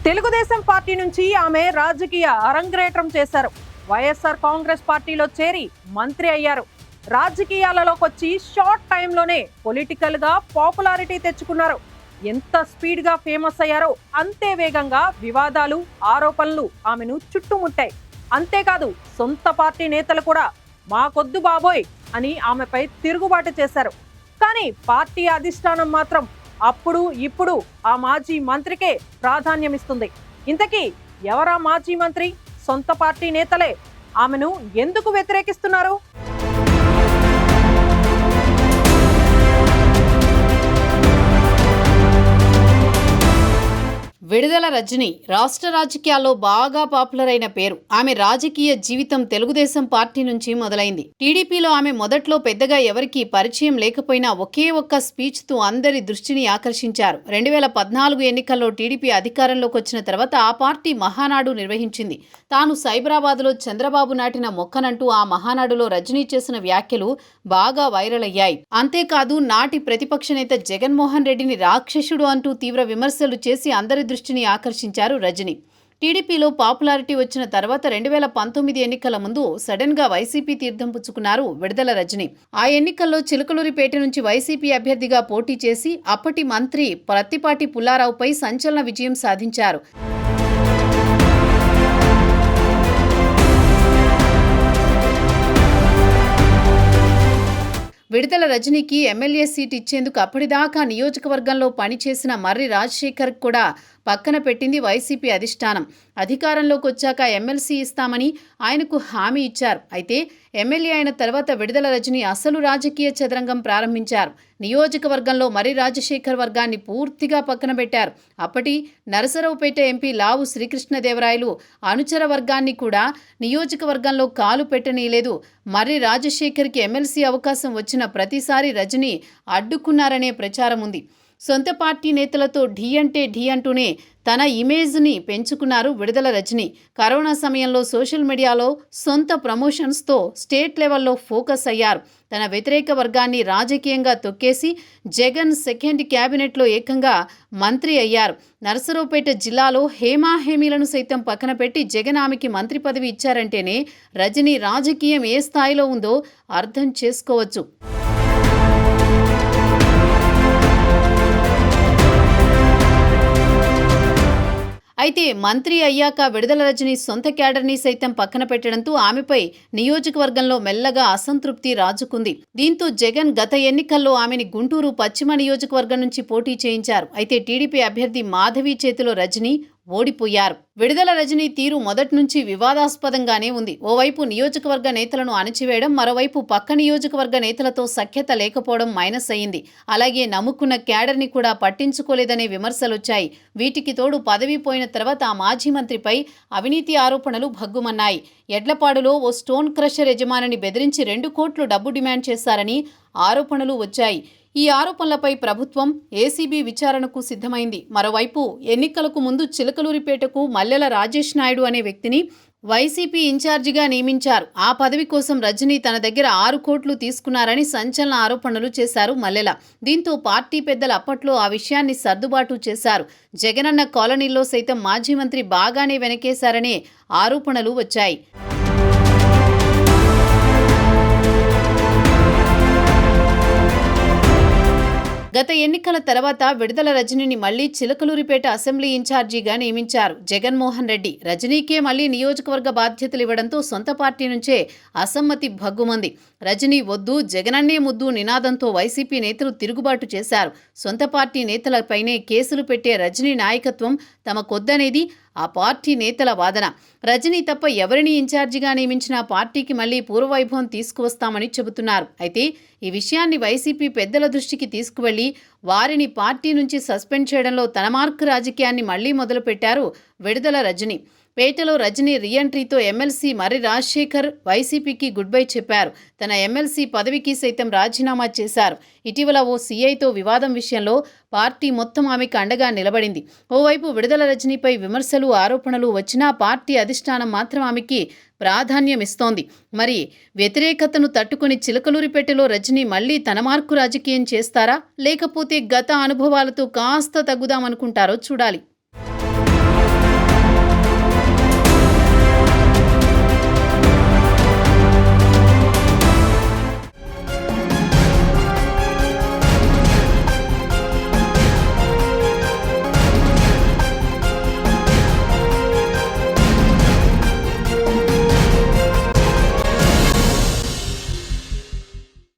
Telugu Desam party నుంచి ఆమె రాజకీయ అరంగేట్రం చేశారు. వైఎస్ఆర్ కాంగ్రెస్ పార్టీలో చేరి మంత్రి అయ్యారు. రాజకీయాలలోకి వచ్చి షార్ట్ టైంలోనే పొలిటికల్ గా పాపులారిటీ తెచ్చుకున్నారు. ఎంత స్పీడ్ గా ఫేమస్ అయ్యారో అంతే వేగంగా వివాదాలు, ఆరోపణలు ఆమెను చుట్టుముట్టాయి. అంతేకాదు సొంత పార్టీ నేతలు కూడా మాకొద్దు బాబోయ్ అని ఆమెపై తిరుగుబాటు చేశారు. కానీ పార్టీ అధిష్టానం మాత్రం అప్పుడు ఇప్పుడు ఆ మాజీ మంత్రికే ప్రాధాన్యమిస్తుంది. ఇంతకీ ఎవరా మాజీ మంత్రి? సొంత పార్టీ నేతలే ఆమెను ఎందుకు వ్యతిరేకిస్తున్నారు? విడుదల రజని రాష్ట్ర రాజకీయాల్లో బాగా పాపులర్ అయిన పేరు. ఆమె రాజకీయ జీవితం తెలుగుదేశం పార్టీ నుంచి మొదలైంది. టీడీపీలో ఆమె మొదట్లో పెద్దగా ఎవరికీ పరిచయం లేకపోయినా ఒకే ఒక్క స్పీచ్ తో అందరి దృష్టిని ఆకర్షించారు. 2014 ఎన్నికల్లో టీడీపీ అధికారంలోకి వచ్చిన తర్వాత ఆ పార్టీ మహానాడు నిర్వహించింది. తాను సైబరాబాద్లో చంద్రబాబు నాటిన మొక్కనంటూ ఆ మహానాడులో రజనీ చేసిన వ్యాఖ్యలు బాగా వైరల్ అయ్యాయి. అంతేకాదు నాటి ప్రతిపక్ష నేత జగన్మోహన్ రెడ్డిని రాక్షసుడు అంటూ తీవ్ర విమర్శలు చేసి అందరి దృష్టిని ఆకర్షించారు రజని. టీడీపీలో పాపులారిటీ వచ్చిన తర్వాత 2019 ఎన్నికల ముందు సడన్ గా వైసీపీ తీర్థం పుచ్చుకున్నారు విడుదల రజని. ఆ ఎన్నికల్లో చిలకలూరిపేట నుంచి వైసీపీ అభ్యర్థిగా పోటీ చేసి అప్పటి మంత్రి ప్రత్తిపాటి పుల్లారావుపై సంచలన విజయం సాధించారు. విడుదల రజనీకి ఎమ్మెల్యే సీట్ ఇచ్చేందుకు అప్పటిదాకా నియోజకవర్గంలో పనిచేసిన మర్రి రాజశేఖర్ కూడా పక్కన పెట్టింది వైసీపీ అధిష్టానం. అధికారంలోకి వచ్చాక ఎమ్మెల్సీ ఇస్తామని ఆయనకు హామీ ఇచ్చారు. అయితే ఎమ్మెల్యే అయిన తర్వాత విడుదల రజని అసలు రాజకీయ చదరంగం ప్రారంభించారు. నియోజకవర్గంలో మర్రి రాజశేఖర్ వర్గాన్ని పూర్తిగా పక్కన పెట్టారు. అప్పటి నరసరావుపేట ఎంపీ లావు శ్రీకృష్ణదేవరాయలు అనుచర వర్గాన్ని కూడా నియోజకవర్గంలో కాలు పెట్టనీయలేదు. మర్రి రాజశేఖర్కి ఎమ్మెల్సీ అవకాశం వచ్చిన ప్రతిసారి రజని అడ్డుకున్నారనే ప్రచారం ఉంది. సొంత పార్టీ నేతలతో ఢీ అంటే ఢీ అంటూనే తన ఇమేజ్ని పెంచుకున్నారు విడుదల రజని. కరోనా సమయంలో సోషల్ మీడియాలో సొంత ప్రమోషన్స్తో స్టేట్ లెవెల్లో ఫోకస్ అయ్యారు. తన వ్యతిరేక వర్గాన్ని రాజకీయంగా తొక్కేసి జగన్ సెకండ్ క్యాబినెట్లో ఏకంగా మంత్రి అయ్యారు. నరసరావుపేట జిల్లాలో హేమాహేమీలను సైతం పక్కన పెట్టి జగన్ ఆమెకి మంత్రి పదవి ఇచ్చారంటేనే రజని రాజకీయం ఏ స్థాయిలో ఉందో అర్థం చేసుకోవచ్చు. అయితే మంత్రి అయ్యాక విడుదల రజని సొంత క్యాడర్ని సైతం పక్కన పెట్టడంతో ఆమెపై నియోజకవర్గంలో మెల్లగా అసంతృప్తి రాజుకుంది. దీంతో జగన్ గత ఎన్నికల్లో ఆమెని గుంటూరు పశ్చిమ నియోజకవర్గం నుంచి పోటీ చేయించారు. అయితే టీడీపీ అభ్యర్థి మాధవి చేతిలో రజని ఓడిపోయారు. విడుదల రజని తీరు మొదటి నుంచి వివాదాస్పదంగానే ఉంది. ఓవైపు నియోజకవర్గ నేతలను అణచివేయడం, మరోవైపు పక్క నియోజకవర్గ నేతలతో సఖ్యత లేకపోవడం మైనస్ అయింది. అలాగే నమ్ముకున్న క్యాడర్ని కూడా పట్టించుకోలేదనే విమర్శలొచ్చాయి. వీటికి తోడు పదవి పోయిన తర్వాత ఆ మాజీ మంత్రిపై అవినీతి ఆరోపణలు భగ్గుమన్నాయి. ఎడ్లపాడులో ఓ స్టోన్ క్రషర్ యజమానిని బెదిరించి 2 కోట్లు డబ్బు డిమాండ్ చేశారని ఆరోపణలు వచ్చాయి. ఈ ఆరోపణలపై ప్రభుత్వం ఏసీబీ విచారణకు సిద్ధమైంది. మరోవైపు ఎన్నికలకు ముందు చిలకలూరిపేటకు మల్లెల రాజేష్ నాయుడు అనే వ్యక్తిని వైసీపీ ఇన్ఛార్జిగా నియమించారు. ఆ పదవి కోసం రజని తన దగ్గర 6 కోట్లు తీసుకున్నారని సంచలన ఆరోపణలు చేశారు మల్లెల. దీంతో పార్టీ పెద్దలు అప్పట్లో ఆ విషయాన్ని సర్దుబాటు చేశారు. జగనన్న కాలనీలో సైతం మాజీ మంత్రి బాగానే వెనకేశారనే ఆరోపణలు వచ్చాయి. గత ఎన్నికల తర్వాత విడుదల రజనిని మళ్లీ చిలకలూరిపేట అసెంబ్లీ ఇన్ఛార్జిగా నియమించారు జగన్మోహన్ రెడ్డి. రజనీకే మళ్లీ నియోజకవర్గ బాధ్యతలు ఇవ్వడంతో సొంత పార్టీ నుంచే అసమ్మతి భగ్గుమంది. రజనీ వద్దు, జగనన్నే ముద్దు నినాదంతో వైసీపీ నేతలు తిరుగుబాటు చేశారు. సొంత పార్టీ నేతలపైనే కేసులు పెట్టే రజనీ నాయకత్వం తమకొద్దనేది ఆ పార్టీ నేతల వాదన. రజనీ తప్ప ఎవరిని ఇన్ఛార్జిగా నియమించినా పార్టీకి మళ్లీ పూర్వవైభవం తీసుకువస్తామని చెబుతున్నారు. అయితే ఈ విషయాన్ని వైసీపీ పెద్దల దృష్టికి తీసుకువెళ్లి వారిని పార్టీ నుంచి సస్పెండ్ చేయడంలో తన మార్కు రాజకీయాన్ని మళ్లీ మొదలుపెట్టారు విడుదల రజని. పేటలో రజని రీఎంట్రీతో ఎమ్మెల్సీ మర్రి రాజశేఖర్ వైసీపీకి గుడ్ బై చెప్పారు. తన ఎమ్మెల్సీ పదవికి సైతం రాజీనామా చేశారు. ఇటీవల ఓ సీఐతో వివాదం విషయంలో పార్టీ మొత్తం ఆమెకు అండగా నిలబడింది. ఓవైపు విడుదల రజనీపై విమర్శలు, ఆరోపణలు వచ్చినా పార్టీ అధిష్టానం మాత్రం ఆమెకి ప్రాధాన్యం ఇస్తోంది. మరి వ్యతిరేకతను తట్టుకుని చిలకలూరిపేటలో రజనీ మళ్లీ తన మార్కు రాజకీయం చేస్తారా, లేకపోతే గత అనుభవాలతో కాస్త తగ్గుదామనుకుంటారో చూడాలి.